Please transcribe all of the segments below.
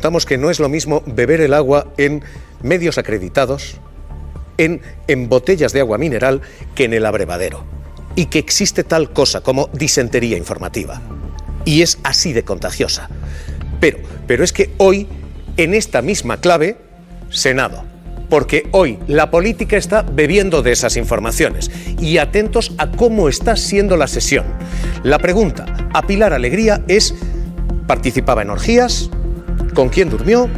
Contamos que no es lo mismo beber el agua en medios acreditados, en botellas de agua mineral, que en el abrevadero. Y que existe tal cosa como disentería informativa. Y es así de contagiosa. Pero es que hoy, en esta misma clave, Senado. Porque hoy la política está bebiendo de esas informaciones. Y atentos a cómo está siendo la sesión. La pregunta a Pilar Alegría es: ¿participaba en orgías? ¿Con quién durmió?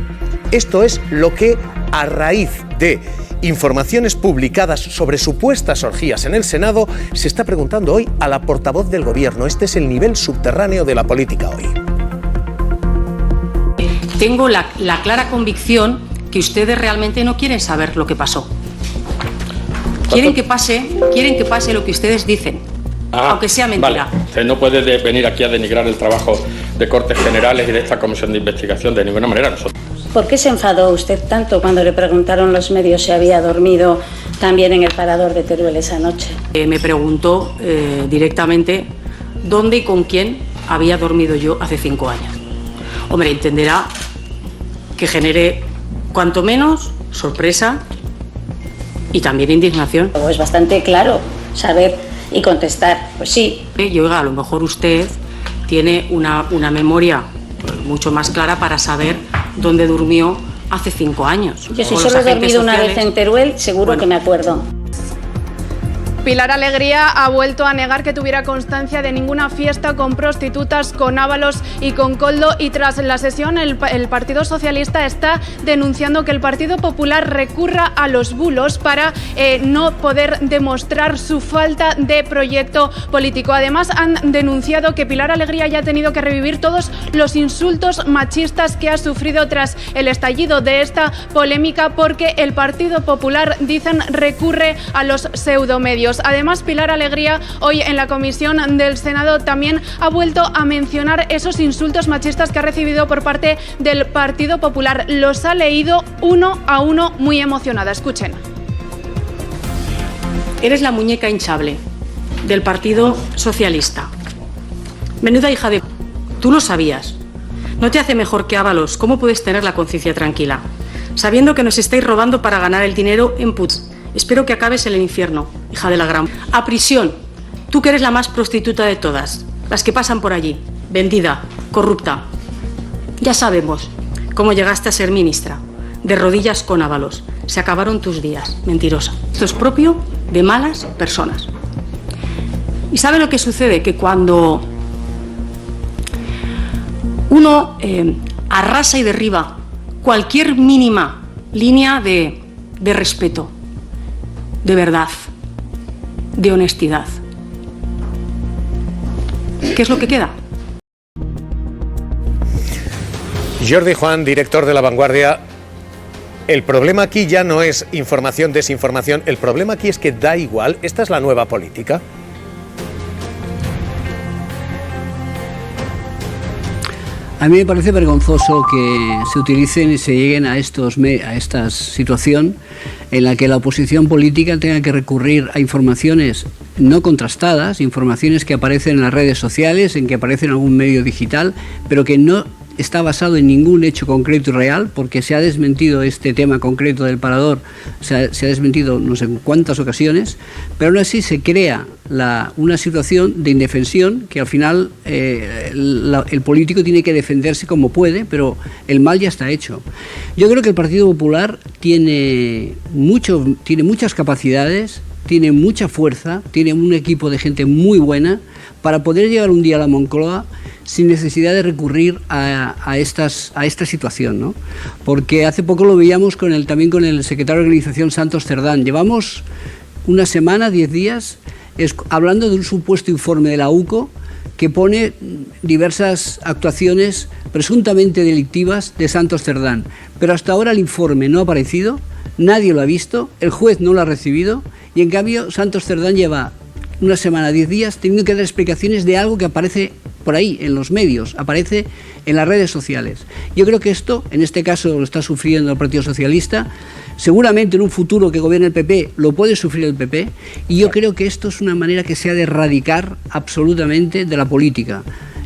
Esto es lo que, a raíz de informaciones publicadas sobre supuestas orgías en el Senado, se está preguntando hoy a la portavoz del Gobierno. Este es el nivel subterráneo de la política hoy. Tengo la clara convicción que ustedes realmente no quieren saber lo que pasó. Quieren que pase lo que ustedes dicen, aunque sea mentira. Vale. Usted no puede venir aquí a denigrar el trabajo de Cortes Generales y de esta comisión de investigación de ninguna manera. ¿Por qué se enfadó usted tanto cuando le preguntaron los medios si había dormido también en el parador de Teruel esa noche? Me preguntó directamente dónde y con quién había dormido yo hace 5 años. Hombre, entenderá que genere cuanto menos sorpresa y también indignación. Es bastante claro saber y contestar, pues sí. Y oiga, a lo mejor usted tiene una memoria mucho más clara para saber dónde durmió hace 5 años. Yo si solo he dormido una vez en Teruel, seguro que me acuerdo. Pilar Alegría ha vuelto a negar que tuviera constancia de ninguna fiesta con prostitutas, con Ábalos y con Koldo, y tras la sesión el Partido Socialista está denunciando que el Partido Popular recurra a los bulos para no poder demostrar su falta de proyecto político. Además, han denunciado que Pilar Alegría ya ha tenido que revivir todos los insultos machistas que ha sufrido tras el estallido de esta polémica, porque el Partido Popular, dicen, recurre a los pseudomedios. Además, Pilar Alegría hoy en la comisión del Senado también ha vuelto a mencionar esos insultos machistas que ha recibido por parte del Partido Popular. Los ha leído uno a uno, muy emocionada. Escuchen. Eres la muñeca hinchable del Partido Socialista. Menuda hija de... Tú lo sabías. No te hace mejor que Ábalos. ¿Cómo puedes tener la conciencia tranquila? Sabiendo que nos estáis robando para ganar el dinero en puts. Espero que acabes en el infierno, hija de la gran... A prisión. Tú que eres la más prostituta de todas. Las que pasan por allí. Vendida, corrupta. Ya sabemos cómo llegaste a ser ministra. De rodillas con Ábalos. Se acabaron tus días. Mentirosa. Esto es propio de malas personas. ¿Y sabe lo que sucede? Que cuando uno arrasa y derriba cualquier mínima línea de respeto, de verdad, de honestidad, ¿qué es lo que queda? Jordi Juan, director de La Vanguardia. El problema aquí ya no es información, desinformación. El problema aquí es que da igual. ¿Esta es la nueva política? A mí me parece vergonzoso que se utilicen y se lleguen a esta situación en la que la oposición política tenga que recurrir a informaciones no contrastadas, informaciones que aparecen en las redes sociales, en que aparecen en algún medio digital, pero que no está basado en ningún hecho concreto y real, porque se ha desmentido este tema concreto del parador, se ha desmentido no sé en cuántas ocasiones, pero aún así se crea una situación de indefensión que al final el político tiene que defenderse como puede, pero el mal ya está hecho. Yo creo que el Partido Popular tiene muchas capacidades, tiene mucha fuerza, tiene un equipo de gente muy buena para poder llegar un día a la Moncloa sin necesidad de recurrir a esta situación, ¿no? Porque hace poco lo veíamos también con el secretario de Organización, Santos Cerdán. Llevamos una semana, 10 días, hablando de un supuesto informe de la UCO que pone diversas actuaciones presuntamente delictivas de Santos Cerdán. Pero hasta ahora el informe no ha aparecido, nadie lo ha visto, el juez no lo ha recibido y en cambio Santos Cerdán lleva una semana, 10 días, teniendo que dar explicaciones de algo que aparece por ahí, en los medios, aparece en las redes sociales. Yo creo que esto, en este caso, lo está sufriendo el Partido Socialista, seguramente en un futuro que gobierne el PP, lo puede sufrir el PP, y yo creo que esto es una manera que se ha de erradicar absolutamente de la política.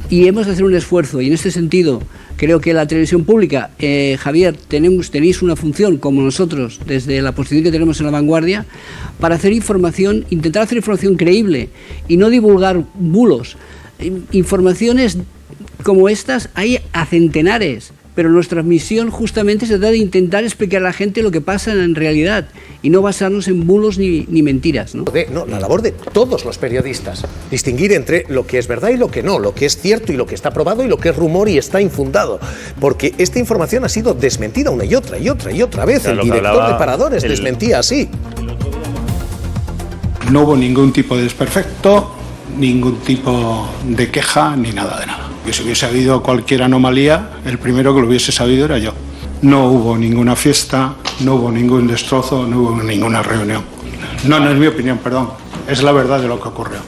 y hemos de hacer un esfuerzo, y en este sentido creo que la televisión pública, Javier, tenéis una función, como nosotros, desde la posición que tenemos en La Vanguardia, para hacer información, intentar hacer información creíble y no divulgar bulos. Informaciones como estas hay a centenares, pero nuestra misión justamente se trata de intentar explicar a la gente lo que pasa en realidad y no basarnos en bulos ni mentiras, ¿no? La labor de todos los periodistas, distinguir entre lo que es verdad y lo que no, lo que es cierto y lo que está probado y lo que es rumor y está infundado, porque esta información ha sido desmentida una y otra vez. El director de Paradores desmentía así. No hubo ningún tipo de desperfecto, ningún tipo de queja ni nada de nada. Que si hubiese habido cualquier anomalía, el primero que lo hubiese sabido era yo. No hubo ninguna fiesta, no hubo ningún destrozo, no hubo ninguna reunión. No es mi opinión, perdón. Es la verdad de lo que ocurrió.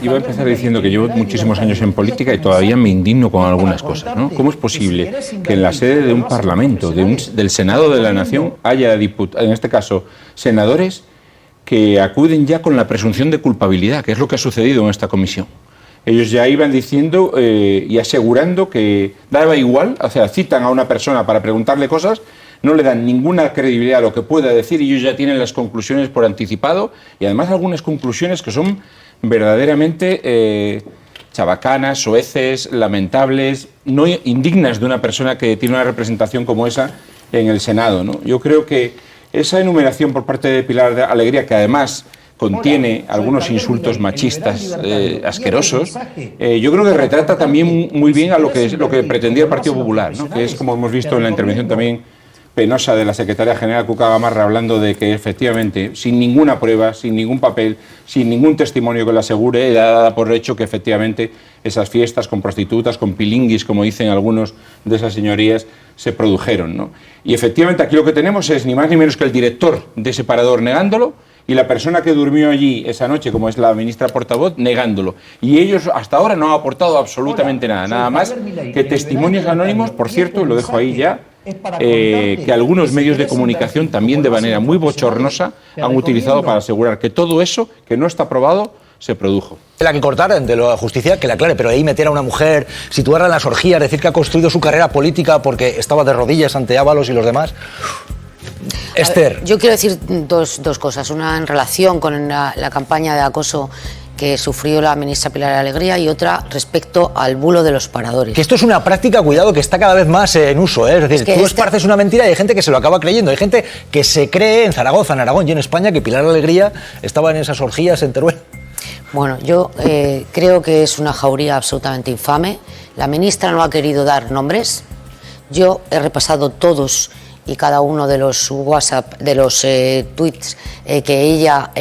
Iba a empezar diciendo que llevo muchísimos años en política y todavía me indigno con algunas cosas, ¿no? ¿Cómo es posible que en la sede de un parlamento, del Senado de la Nación, haya en este caso, senadores que acuden ya con la presunción de culpabilidad, que es lo que ha sucedido en esta comisión? Ellos ya iban diciendo y asegurando que daba igual, o sea, citan a una persona para preguntarle cosas, no le dan ninguna credibilidad a lo que pueda decir y ellos ya tienen las conclusiones por anticipado y además algunas conclusiones que son verdaderamente chabacanas, soeces, lamentables, no indignas de una persona que tiene una representación como esa en el Senado, ¿no? Yo creo que esa enumeración por parte de Pilar Alegría, que además contiene algunos insultos machistas asquerosos, yo creo que retrata también muy bien a lo que pretendía el Partido Popular, ¿no? Que es, como hemos visto en la intervención también penosa de la secretaria general Cuca Gamarra, hablando de que efectivamente, sin ninguna prueba, sin ningún papel, sin ningún testimonio que lo asegure, era dada por hecho que efectivamente esas fiestas con prostitutas, con pilinguis, como dicen algunos de esas señorías, se produjeron, ¿no? Y efectivamente aquí lo que tenemos es ni más ni menos que el director de ese parador negándolo, y la persona que durmió allí esa noche, como es la ministra portavoz, negándolo. Y ellos hasta ahora no han aportado absolutamente nada, nada más que testimonios anónimos, por cierto, lo dejo ahí ya, que algunos medios de comunicación también de manera muy bochornosa han utilizado para asegurar que todo eso, que no está probado, se produjo. La que cortar de la justicia, que la aclare, pero ahí meter a una mujer, situarla en las orgías, decir que ha construido su carrera política porque estaba de rodillas ante Ábalos y los demás... Esther. Yo quiero decir dos cosas. Una en relación con la campaña de acoso que sufrió la ministra Pilar Alegría y otra respecto al bulo de los paradores. Que esto es una práctica, cuidado, que está cada vez más en uso, ¿eh? Es decir, tú esparces una mentira y hay gente que se lo acaba creyendo. Hay gente que se cree en Zaragoza, en Aragón y en España que Pilar Alegría estaba en esas orgías en Teruel. Bueno, yo creo que es una jauría absolutamente infame. La ministra no ha querido dar nombres. Yo he repasado todos y cada uno de los WhatsApp, de los tweets que ella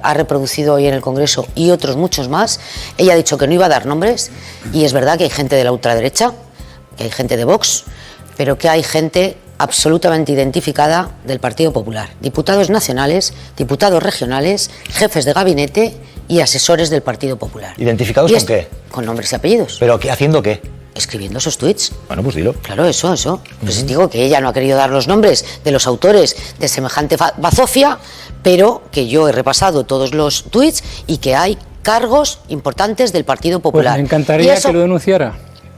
ha reproducido hoy en el Congreso y otros muchos más. Ella ha dicho que no iba a dar nombres y es verdad que hay gente de la ultraderecha, que hay gente de Vox, pero que hay gente absolutamente identificada del Partido Popular. Diputados nacionales, diputados regionales, jefes de gabinete y asesores del Partido Popular. ¿Identificados con qué? Con nombres y apellidos. ¿Pero qué, haciendo qué? Escribiendo esos tuits. Bueno, pues dilo. Claro, eso. Pues digo que ella no ha querido dar los nombres de los autores de semejante bazofia, pero que yo he repasado todos los tuits y que hay cargos importantes del Partido Popular. Pues me encantaría que lo denunciara.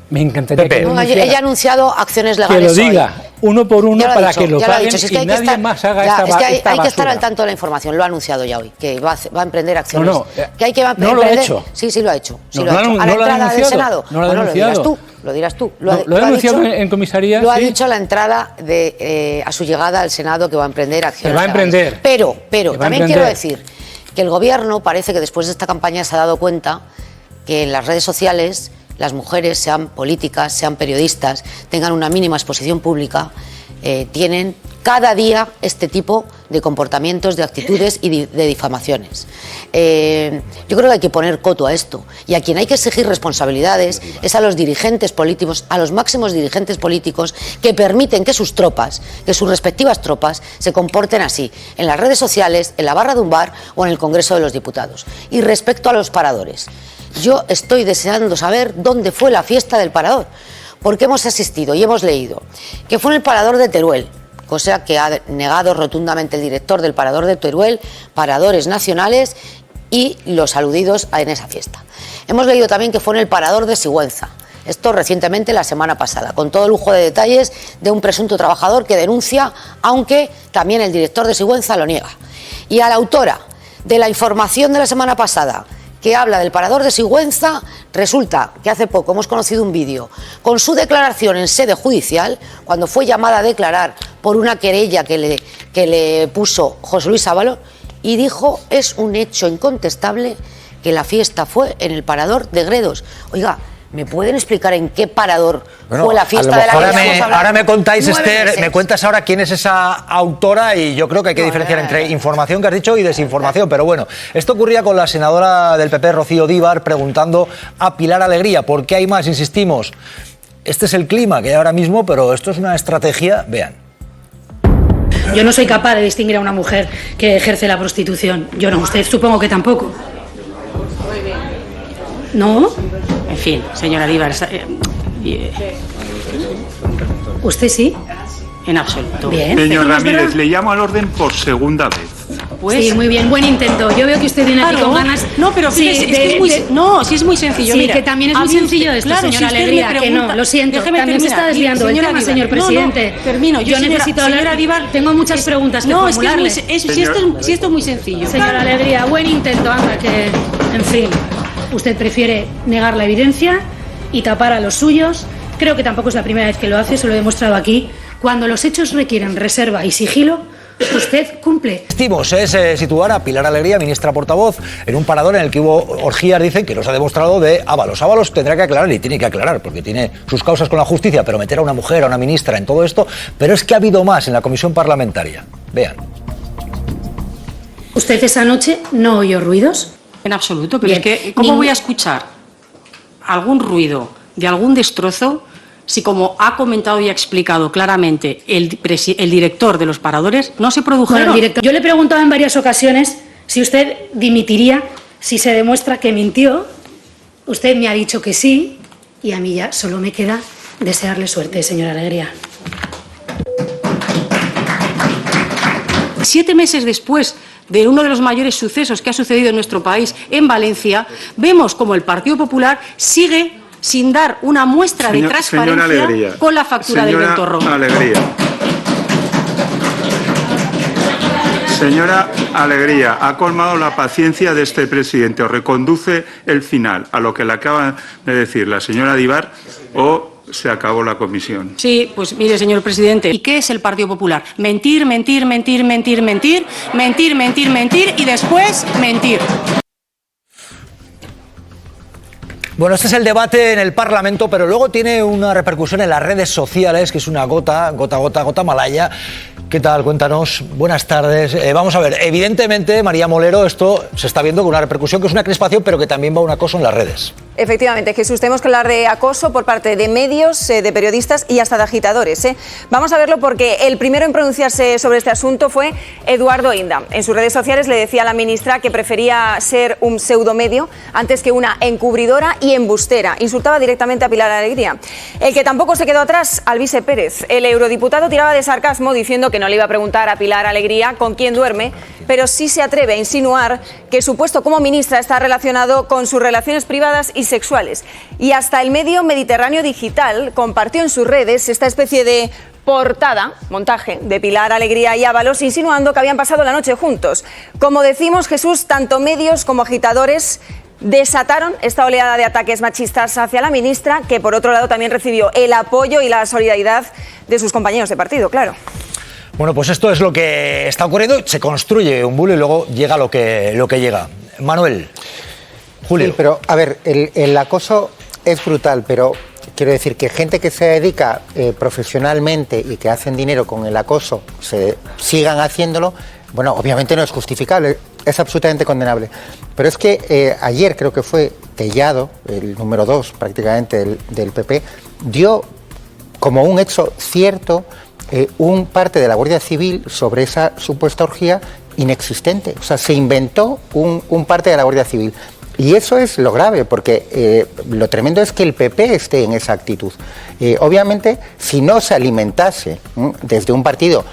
Me encantaría que lo denunciara. Ella ha anunciado acciones legales. Que lo diga, uno por uno, para que lo paguen y nadie más haga esta basura. Es que hay que estar al tanto de la información. Lo ha anunciado ya hoy, que va a emprender acciones. Que hay que emprender. No lo ha hecho. Sí, lo ha hecho. A la entrada del Senado. No lo ha denunciado. Lo dirás tú. Lo ha denunciado en comisaría. Lo ha dicho a la entrada a su llegada al Senado, que va a emprender acciones. Va a emprender. Pero también quiero decir que el Gobierno parece que después de esta campaña se ha dado cuenta que en las redes sociales las mujeres, sean políticas, sean periodistas, tengan una mínima exposición pública, tienen cada día este tipo de comportamientos, de actitudes y de difamaciones. Yo creo que hay que poner coto a esto, y a quien hay que exigir responsabilidades es a los dirigentes políticos, a los máximos dirigentes políticos que permiten que sus tropas, que sus respectivas tropas se comporten así, en las redes sociales, en la barra de un bar o en el Congreso de los Diputados. Y respecto a los paradores, yo estoy deseando saber dónde fue la fiesta del parador, porque hemos asistido y hemos leído que fue en el parador de Teruel, cosa que ha negado rotundamente el director del parador de Teruel, paradores nacionales y los aludidos en esa fiesta. Hemos leído también que fue en el Parador de Sigüenza. Esto recientemente, la semana pasada, con todo lujo de detalles de un presunto trabajador que denuncia, aunque también el director de Sigüenza lo niega. Y a la autora de la información de la semana pasada, que habla del Parador de Sigüenza, resulta que hace poco hemos conocido un vídeo con su declaración en sede judicial, cuando fue llamada a declarar por una querella que le puso José Luis Ábalos, y dijo: es un hecho incontestable que la fiesta fue en el Parador de Gredos. Oiga, ¿me pueden explicar en qué parador fue la fiesta de la que estamos hablando? Ahora me contáis, Esther, me cuentas ahora quién es esa autora, y yo creo que hay que diferenciar entre información que has dicho y desinformación. Pero bueno, esto ocurría con la senadora del PP, Rocío Díbar, preguntando a Pilar Alegría por qué hay más. Insistimos, este es el clima que hay ahora mismo, pero esto es una estrategia. Vean. Yo no soy capaz de distinguir a una mujer que ejerce la prostitución. Yo no, usted supongo que tampoco. ¿No? En fin, señora Díbar, ¿usted sí? En absoluto. Bien. Señor Ramírez, le llamo al orden por segunda vez. Pues, sí, muy bien, buen intento. Yo veo que usted viene aquí con ganas. No, pero fíjese, sí, es muy sencillo. Sí, mira, que también es muy sencillo esto, claro, señora Alegría, que no, lo siento. También se está desviando el tema, señor presidente. Termino. Yo necesito hablar. Señora Díbar, tengo muchas preguntas que formularle. Si esto es muy sencillo. Señora Alegría, buen intento, anda, que, en fin, usted prefiere negar la evidencia y tapar a los suyos. Creo que tampoco es la primera vez que lo hace, se lo he demostrado aquí. Cuando los hechos requieren reserva y sigilo, usted cumple. Insistimos, es situar a Pilar Alegría, ministra portavoz, en un parador en el que hubo orgías, dicen, que nos ha demostrado, de Ábalos. Ábalos tendrá que aclarar, y tiene que aclarar, porque tiene sus causas con la justicia, pero meter a una mujer, a una ministra en todo esto. Pero es que ha habido más en la comisión parlamentaria. Vean. ¿Usted esa noche no oyó ruidos? En absoluto, pero bien. Es que, ¿cómo voy a escuchar algún ruido de algún destrozo si, como ha comentado y ha explicado claramente el director de los paradores, no se produjeron? Bueno, yo le he preguntado en varias ocasiones si usted dimitiría si se demuestra que mintió. Usted me ha dicho que sí, y a mí ya solo me queda desearle suerte, señora Alegría. 7 meses después de uno de los mayores sucesos que ha sucedido en nuestro país, en Valencia, vemos como el Partido Popular sigue sin dar una muestra de transparencia con la factura del Ventorrón. Señora Alegría, ha colmado la paciencia de este presidente. O reconduce el final a lo que le acaba de decir la señora Díbar, o se acabó la comisión. Sí, pues mire, señor presidente, ¿y qué es el Partido Popular? Mentir, mentir, mentir, mentir, mentir, mentir, mentir, mentir y después mentir. Bueno, este es el debate en el Parlamento, pero luego tiene una repercusión en las redes sociales, que es una gota malaya. ¿Qué tal? Cuéntanos. Buenas tardes. Vamos a ver, evidentemente, María Molero, esto se está viendo con una repercusión que es una crispación, pero que también va un acoso en las redes. Efectivamente, Jesús, tenemos que hablar de acoso por parte de medios, de periodistas y hasta de agitadores. Vamos a verlo porque el primero en pronunciarse sobre este asunto fue Eduardo Inda. En sus redes sociales le decía a la ministra que prefería ser un pseudomedio antes que una encubridora y embustera. Insultaba directamente a Pilar Alegría. El que tampoco se quedó atrás, Alvise Pérez. El eurodiputado tiraba de sarcasmo diciendo que no le iba a preguntar a Pilar Alegría con quién duerme, pero sí se atreve a insinuar que su puesto como ministra está relacionado con sus relaciones privadas y sexuales. Y hasta el medio Mediterráneo Digital compartió en sus redes esta especie de portada, montaje de Pilar Alegría y Ábalos, insinuando que habían pasado la noche juntos. Como decimos, Jesús, tanto medios como agitadores desataron esta oleada de ataques machistas hacia la ministra, que por otro lado también recibió el apoyo y la solidaridad de sus compañeros de partido, claro. Bueno, pues esto es lo que está ocurriendo. Se construye un bulo y luego llega lo que llega. Manuel, Julio. Sí, pero a ver, el acoso es brutal, pero quiero decir que gente que se dedica profesionalmente y que hacen dinero con el acoso sigan haciéndolo, bueno, obviamente no es justificable, es absolutamente condenable. Pero es que ayer creo que fue Tellado, el número 2 prácticamente del PP, dio como un hecho cierto un parte de la Guardia Civil sobre esa supuesta orgía inexistente. O sea, se inventó un parte de la Guardia Civil. Y eso es lo grave, porque lo tremendo es que el PP esté en esa actitud. Obviamente, si no se alimentase desde un partido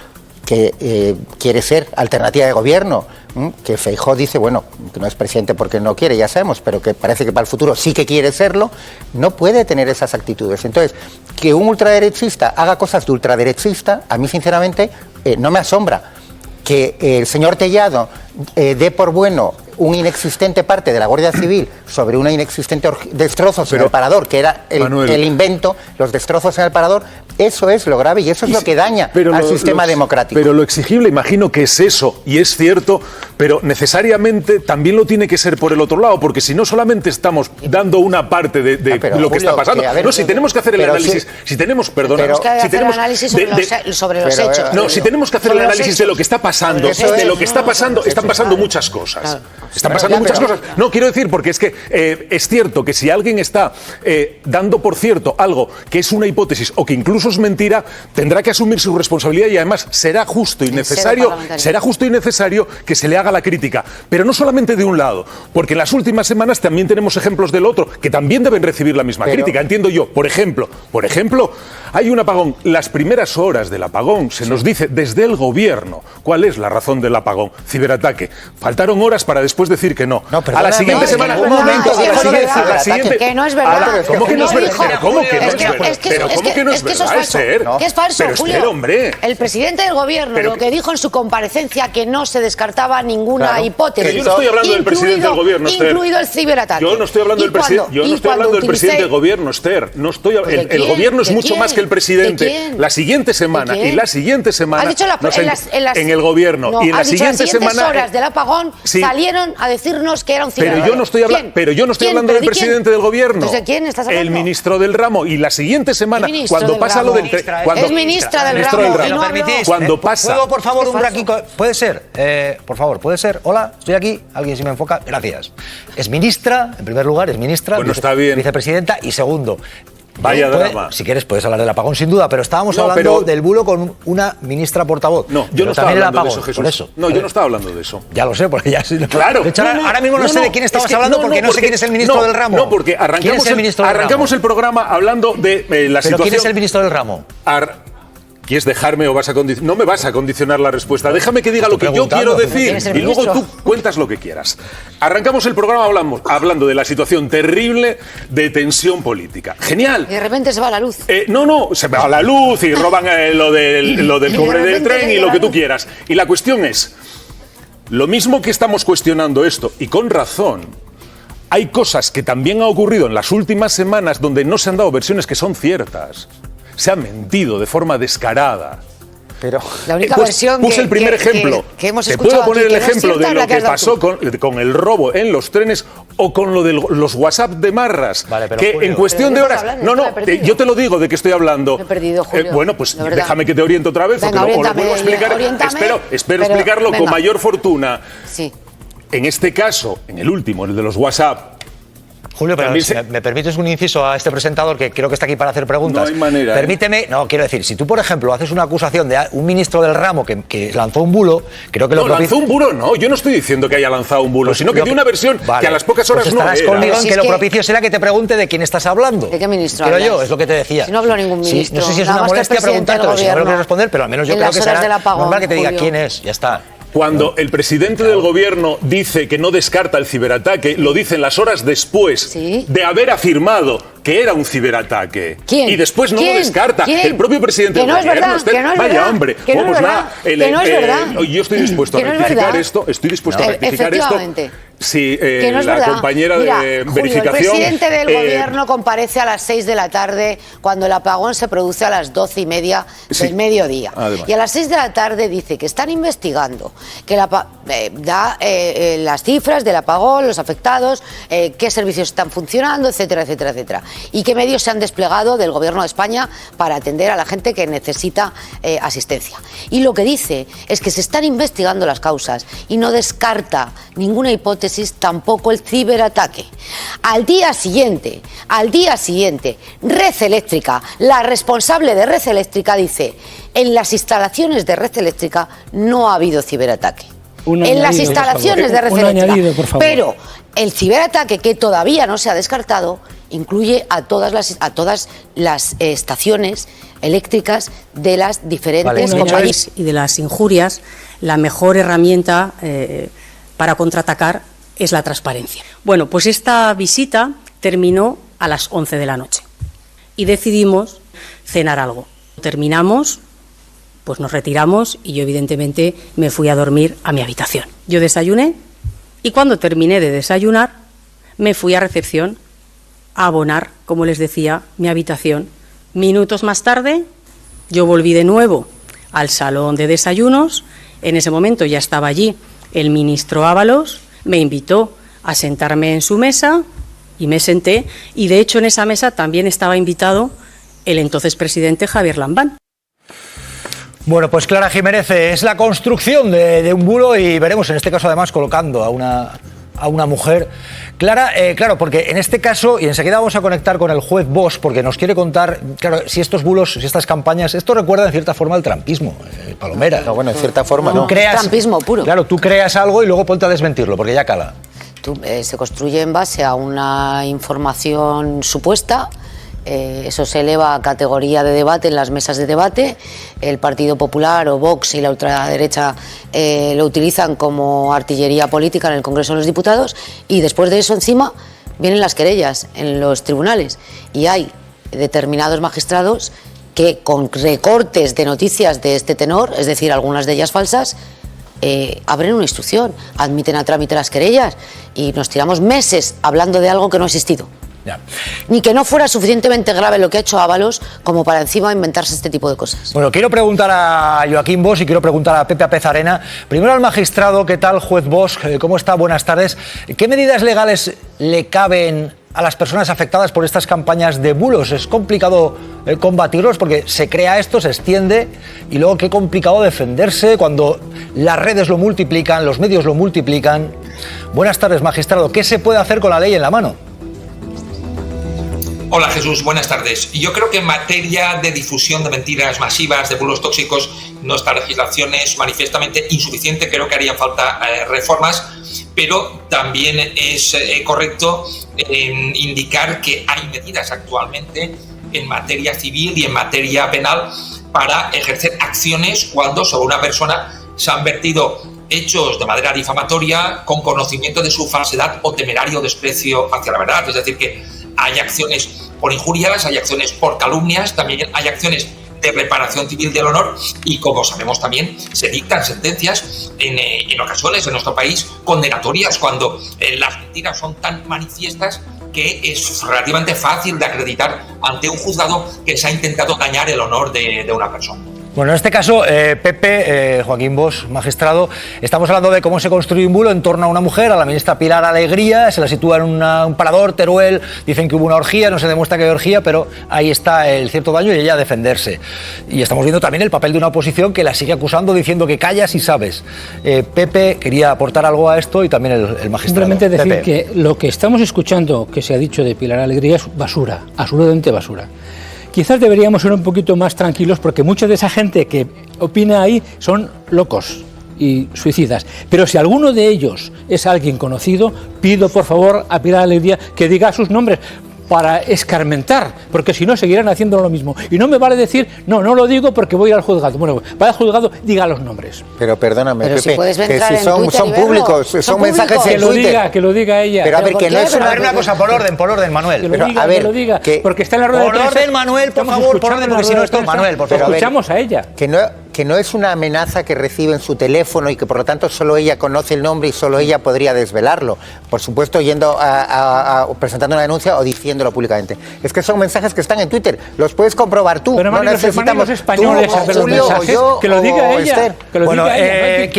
que quiere ser alternativa de gobierno, que Feijóo dice, bueno, que no es presidente porque no quiere, ya sabemos, pero que parece que para el futuro sí que quiere serlo, no puede tener esas actitudes. Entonces, que un ultraderechista haga cosas de ultraderechista, a mí sinceramente no me asombra. Que el señor Tellado dé por bueno un inexistente parte de la Guardia Civil sobre una inexistente destrozos en el Parador, que era el invento, los destrozos en el Parador, eso es lo grave y eso es lo que daña al sistema democrático. Pero lo exigible, imagino que es eso, y es cierto, pero necesariamente también lo tiene que ser por el otro lado, porque si no solamente estamos dando una parte de lo que está pasando. No, si tenemos que hacer el análisis, si tenemos, perdona, si tenemos sobre los hechos. No, si tenemos que hacer el análisis de lo que está pasando, de lo que está pasando, están pasando muchas cosas. Están pasando muchas cosas. No, quiero decir, porque es que es cierto que si alguien está dando por cierto algo que es una hipótesis o que incluso es mentira, tendrá que asumir su responsabilidad y además será justo y necesario que se le haga la crítica. Pero no solamente de un lado, porque en las últimas semanas también tenemos ejemplos del otro que también deben recibir la misma crítica. Entiendo yo, por ejemplo, hay un apagón. Las primeras horas del apagón se nos dice desde el gobierno cuál es la razón del apagón. Ciberataque. Faltaron horas para después decir que no. A la siguiente semana. Un momento. Que no es verdad. ¿Cómo que no es verdad? ¿Cómo que no es verdad? Pero ¿cómo que no es verdad? Que es falso, pero Julio. Hombre. El presidente del gobierno lo que dijo en su comparecencia que no se descartaba ninguna hipótesis. Pero yo no estoy hablando del presidente del gobierno, Esther. Incluido el ciberataque. Yo no estoy hablando del presidente del gobierno, Esther. No estoy. El gobierno es mucho más que el presidente. La siguiente semana y la siguiente semana. En el gobierno y en la siguiente semana. Horas del apagón salieron a decirnos que era un ciberataque. Pero yo no estoy hablando del presidente del gobierno. Entonces, ¿de quién estás hablando? El ministro del ramo. Y la siguiente semana, cuando pasa lo del... Es ministra del ramo. Cuando pasa... ¿Puedo, por favor, un ratito? ¿Puede ser? Por favor, ¿puede ser? Hola, estoy aquí. ¿Alguien se me enfoca? Gracias. Es ministra, en primer lugar, es ministra. Bueno, está bien. Vicepresidenta. Y segundo... Vaya drama. Si quieres puedes hablar del apagón sin duda, pero estábamos hablando del bulo con una ministra portavoz. No, yo no estaba hablando de eso, Jesús. Por eso. No, yo no estaba hablando de eso. Ya lo sé, porque ya sí. Claro. De hecho, ahora mismo no sé de quién estabas hablando porque no sé quién es el ministro del ramo. No, porque arrancamos el programa hablando de la situación. ¿Pero quién es el ministro del ramo? ¿Quieres dejarme o vas a condicionar? No me vas a condicionar la respuesta. Déjame que diga lo que yo quiero decir y luego tú cuentas lo que quieras. Arrancamos el programa hablando de la situación terrible de tensión política. Genial. Y de repente se va la luz. No, se va la luz y roban lo del cobre del tren y lo que tú quieras. Y la cuestión es, lo mismo que estamos cuestionando esto, y con razón, hay cosas que también han ocurrido en las últimas semanas donde no se han dado versiones que son ciertas. Se ha mentido de forma descarada. Pero la única versión puse el primer ejemplo. Que hemos Te escuchado puedo poner aquí, el ejemplo de lo que pasó con el robo en los trenes o con lo de los WhatsApp de Marras. Vale, pero que Julio, en cuestión de horas. Yo te lo digo de qué estoy hablando. Me he perdido, Julio, bueno, pues déjame que te oriente otra vez. Venga, o lo vuelvo a explicar. Espero explicarlo con mayor fortuna. Sí. En este caso, en el último, el de los WhatsApp. Julio, pero ¿me permites un inciso a este presentador que creo que está aquí para hacer preguntas? No hay manera. Permíteme, quiero decir, si tú, por ejemplo, haces una acusación de un ministro del ramo que lanzó un bulo, creo que lanzó un bulo, no. Yo no estoy diciendo que haya lanzado un bulo, sino que dio una versión que a las pocas horas pues no era. Estarás conmigo en que lo propicio será que te pregunte de quién estás hablando. ¿De qué ministro Creo hablas? yo, es lo que te decía. Si no hablo ningún ministro. No sé si es una molestia preguntártelo, si no lo quiero responder, pero al menos yo creo que será normal que te diga quién es. Ya está. Cuando el presidente del gobierno dice que no descarta el ciberataque, lo dice en las horas después de haber afirmado que era un ciberataque. ¿Quién? Y después no ¿Quién? lo descarta. ¿Quién? El propio presidente del gobierno. Vaya, hombre. Que no es verdad. Yo estoy dispuesto a rectificar esto. Estoy dispuesto a rectificar esto. Si no es la verdad. compañera de verificación... El presidente del gobierno comparece a las 6 de la tarde cuando el apagón se produce a las 12:30 del mediodía. Además. Y a las 6 de la tarde dice que están investigando, que da las cifras del apagón, los afectados, qué servicios están funcionando, etcétera, etcétera, etcétera. Y qué medios se han desplegado del gobierno de España para atender a la gente que necesita asistencia. Y lo que dice es que se están investigando las causas y no descarta ninguna hipótesis, tampoco el ciberataque. Al día siguiente, Red Eléctrica, la responsable de Red Eléctrica dice: en las instalaciones de Red Eléctrica no ha habido ciberataque. En las instalaciones de Red Eléctrica. Pero el ciberataque que todavía no se ha descartado incluye a todas las estaciones eléctricas de las diferentes compañías. Y de las injurias, la mejor herramienta para contraatacar es la transparencia. Bueno, pues esta visita terminó a las 11 de la noche y decidimos cenar algo. Terminamos, pues nos retiramos y yo evidentemente me fui a dormir a mi habitación. Yo desayuné y cuando terminé de desayunar me fui a recepción a abonar, como les decía, mi habitación. Minutos más tarde yo volví de nuevo al salón de desayunos. En ese momento ya estaba allí el ministro Ábalos, me invitó a sentarme en su mesa y me senté, y de hecho en esa mesa también estaba invitado el entonces presidente Javier Lambán. Bueno, pues Clara Jiménez, es la construcción de un bulo, y veremos en este caso además colocando a una mujer. Clara, claro, porque en este caso, y enseguida vamos a conectar con el juez Bosch, porque nos quiere contar, claro, si estos bulos, si estas campañas, esto recuerda en cierta forma al trampismo, Palomera. No, bueno, en cierta forma no. Trampismo puro. Claro, tú creas algo y luego ponte a desmentirlo, porque ya cala. Se construye en base a una información supuesta. Eso se eleva a categoría de debate en las mesas de debate. El Partido Popular o Vox y la ultraderecha lo utilizan como artillería política en el Congreso de los Diputados, y después de eso encima vienen las querellas en los tribunales, y hay determinados magistrados que con recortes de noticias de este tenor, es decir, algunas de ellas falsas, abren una instrucción, admiten a trámite las querellas, y nos tiramos meses hablando de algo que no ha existido. Ya. Ni que no fuera suficientemente grave lo que ha hecho Ábalos como para encima inventarse este tipo de cosas. Bueno, quiero preguntar a Joaquín Bosch y quiero preguntar a Pepe Apezarena. Primero al magistrado, ¿qué tal, juez Bosch? ¿Cómo está? Buenas tardes. ¿Qué medidas legales le caben a las personas afectadas por estas campañas de bulos? Es complicado combatirlos porque se crea esto, se extiende, y luego qué complicado defenderse cuando las redes lo multiplican, los medios lo multiplican. Buenas tardes, magistrado. ¿Qué se puede hacer con la ley en la mano? Hola Jesús, buenas tardes. Yo creo que en materia de difusión de mentiras masivas, de bulos tóxicos, nuestra legislación es manifiestamente insuficiente. Creo que harían falta reformas, pero también es correcto indicar que hay medidas actualmente en materia civil y en materia penal para ejercer acciones cuando sobre una persona se han vertido hechos de manera difamatoria con conocimiento de su falsedad o temerario desprecio hacia la verdad. Es decir, que hay acciones por injurias, hay acciones por calumnias, también hay acciones de reparación civil del honor, y como sabemos también se dictan sentencias en ocasiones en nuestro país condenatorias cuando las mentiras son tan manifiestas que es relativamente fácil de acreditar ante un juzgado que se ha intentado dañar el honor de una persona. Bueno, en este caso, Pepe, Joaquín Bosch, magistrado, estamos hablando de cómo se construye un bulo en torno a una mujer, a la ministra Pilar Alegría, se la sitúa en un parador, Teruel, dicen que hubo una orgía, no se demuestra que hay orgía, pero ahí está el cierto daño y ella a defenderse. Y estamos viendo también el papel de una oposición que la sigue acusando, diciendo que callas y sabes. Pepe quería aportar algo a esto y también el magistrado. Simplemente decir Pepe, que lo que estamos escuchando, que se ha dicho de Pilar Alegría, es basura, absolutamente basura. Quizás deberíamos ser un poquito más tranquilos porque mucha de esa gente que opina ahí son locos y suicidas. Pero si alguno de ellos es alguien conocido, pido por favor a Pilar Alegría que diga sus nombres para escarmentar, porque si no seguirán haciendo lo mismo. Y no me vale decir, no lo digo porque voy al juzgado. Bueno, vaya al juzgado, diga los nombres. Pero perdóname, pero Pepe, si puedes que si son públicos, son mensajes en Twitter. Que lo diga ella. Pero a ver, que no es a ver, una cosa, por orden, Manuel. Que lo diga, porque está en la rueda de prensa. Por orden, Manuel, por favor, por orden, porque si no esto, Manuel, por favor. Escuchamos a ella. Que no es una amenaza que recibe en su teléfono y que por lo tanto solo ella conoce el nombre y solo ella podría desvelarlo. Por supuesto, yendo presentando una denuncia o diciéndolo públicamente. Es que son mensajes que están en Twitter. Los puedes comprobar tú. Pero no necesitamos los españoles tú, a ver los Julio, mensajes, o yo, que lo diga o ella. Esther. Que lo Bueno, diga ella.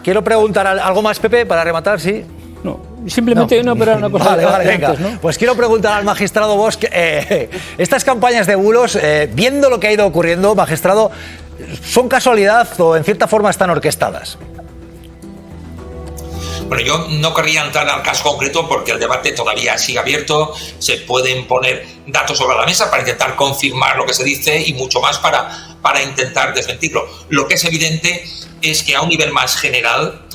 quiero preguntar algo más, Pepe, para rematar, ¿sí? No. Simplemente no, pero una cosa vale, venga. antes, ¿no? Pues quiero preguntar al magistrado Bosch, estas campañas de bulos, viendo lo que ha ido ocurriendo, magistrado, ¿son casualidad o en cierta forma están orquestadas? Bueno, yo no querría entrar al caso concreto porque el debate todavía sigue abierto, se pueden poner datos sobre la mesa para intentar confirmar lo que se dice y mucho más para intentar desmentirlo. Lo que es evidente es que a un nivel más general,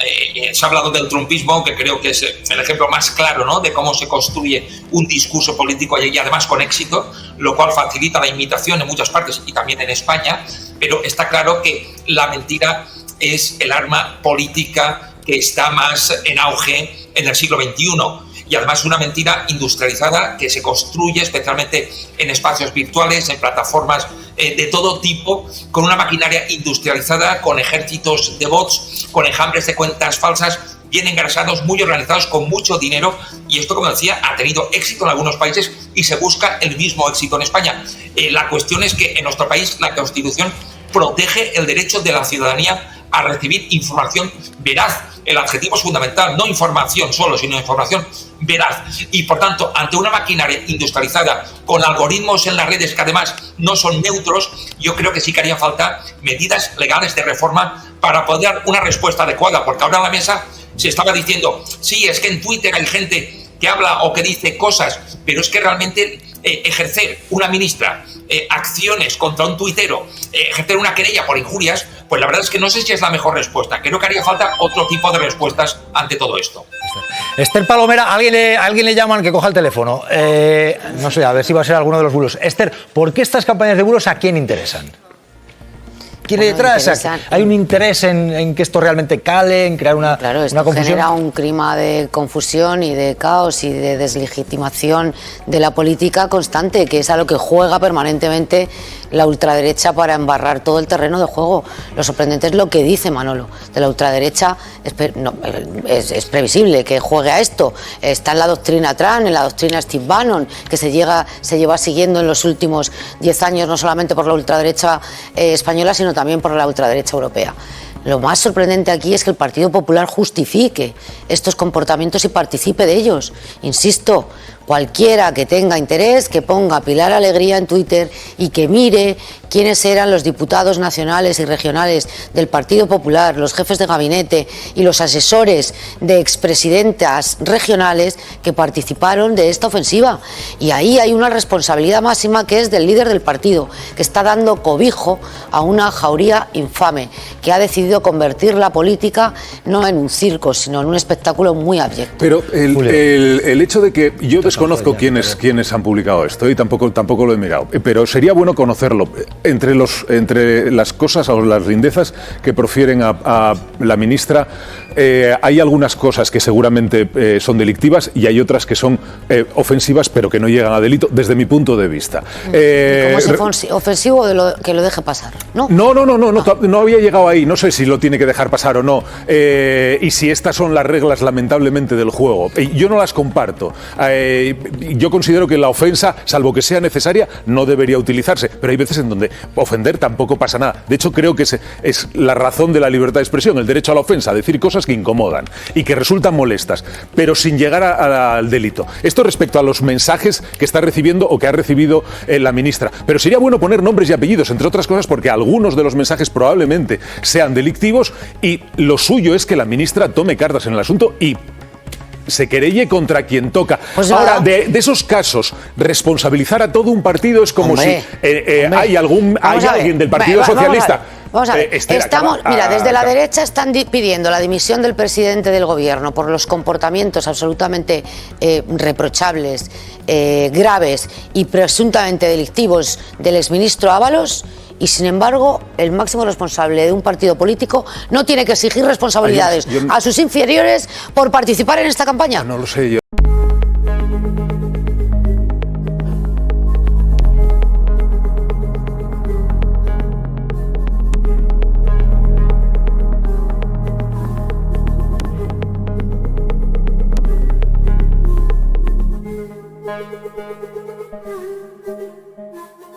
se ha hablado del trumpismo, que creo que es el ejemplo más claro, ¿no?, de cómo se construye un discurso político y además con éxito, lo cual facilita la imitación en muchas partes y también en España, pero está claro que la mentira es el arma política que está más en auge en el siglo XXI. Y además una mentira industrializada que se construye especialmente en espacios virtuales, en plataformas de todo tipo, con una maquinaria industrializada, con ejércitos de bots, con enjambres de cuentas falsas, bien engrasados, muy organizados, con mucho dinero. Y esto, como decía, ha tenido éxito en algunos países y se busca el mismo éxito en España. La cuestión es que en nuestro país la Constitución protege el derecho de la ciudadanía a recibir información veraz. El adjetivo es fundamental, no información solo, sino información veraz. Y por tanto, ante una maquinaria industrializada con algoritmos en las redes que además no son neutros, yo creo que sí que harían falta medidas legales de reforma para poder dar una respuesta adecuada, porque ahora en la mesa se estaba diciendo, sí, es que en Twitter hay gente que habla o que dice cosas, pero es que realmente ejercer una ministra acciones contra un tuitero, ejercer una querella por injurias, pues la verdad es que no sé si es la mejor respuesta. Creo que haría falta otro tipo de respuestas ante todo esto. Esther Palomera, alguien le llaman que coja el teléfono. No sé, a ver si va a ser alguno de los bulos. Esther, ¿por qué estas campañas de bulos a quién interesan? ¿Quién hay detrás? ¿Hay un interés en que esto realmente cale, en crear una confusión? Genera un clima de confusión y de caos y de deslegitimación de la política constante, que es a lo que juega permanentemente la ultraderecha para embarrar todo el terreno de juego. Lo sorprendente es lo que dice Manolo. De la ultraderecha es previsible que juegue a esto. Está en la doctrina Trump, en la doctrina Steve Bannon, que se lleva siguiendo en los últimos 10 años, no solamente por la ultraderecha española, sino también por la ultraderecha europea. Lo más sorprendente aquí es que el Partido Popular justifique estos comportamientos y participe de ellos. Insisto, cualquiera que tenga interés, que ponga Pilar Alegría en Twitter y que mire quiénes eran los diputados nacionales y regionales del Partido Popular, los jefes de gabinete y los asesores de expresidentas regionales que participaron de esta ofensiva. Y ahí hay una responsabilidad máxima que es del líder del partido, que está dando cobijo a una jauría infame, que ha decidido convertir la política no en un circo, sino en un espectáculo muy abyecto. Pero el hecho de que yo desconozco quiénes han publicado esto y tampoco lo he mirado, pero sería bueno conocerlo. Entre las cosas o las lindezas que profieren a la ministra, hay algunas cosas que seguramente son delictivas y hay otras que son ofensivas pero que no llegan a delito desde mi punto de vista. ¿Cómo es ofensivo que lo deje pasar? No había llegado ahí, no sé si lo tiene que dejar pasar o no, y si estas son las reglas lamentablemente del juego. Yo no las comparto. Yo considero que la ofensa, salvo que sea necesaria, no debería utilizarse, pero hay veces en donde ofender tampoco pasa nada. De hecho, creo que es la razón de la libertad de expresión, el derecho a la ofensa, decir cosas que incomodan y que resultan molestas, pero sin llegar al delito. Esto respecto a los mensajes que está recibiendo o que ha recibido la ministra. Pero sería bueno poner nombres y apellidos, entre otras cosas porque algunos de los mensajes probablemente sean delictivos y lo suyo es que la ministra tome cartas en el asunto y se querelle contra quien toca. Pues ahora, de esos casos, responsabilizar a todo un partido es como hay alguien del Partido Socialista. Vamos a ver, desde la derecha están pidiendo la dimisión del presidente del gobierno por los comportamientos absolutamente reprochables, graves y presuntamente delictivos del exministro Ábalos. Y sin embargo, el máximo responsable de un partido político no tiene que exigir responsabilidades a sus inferiores por participar en esta campaña. No lo sé yo.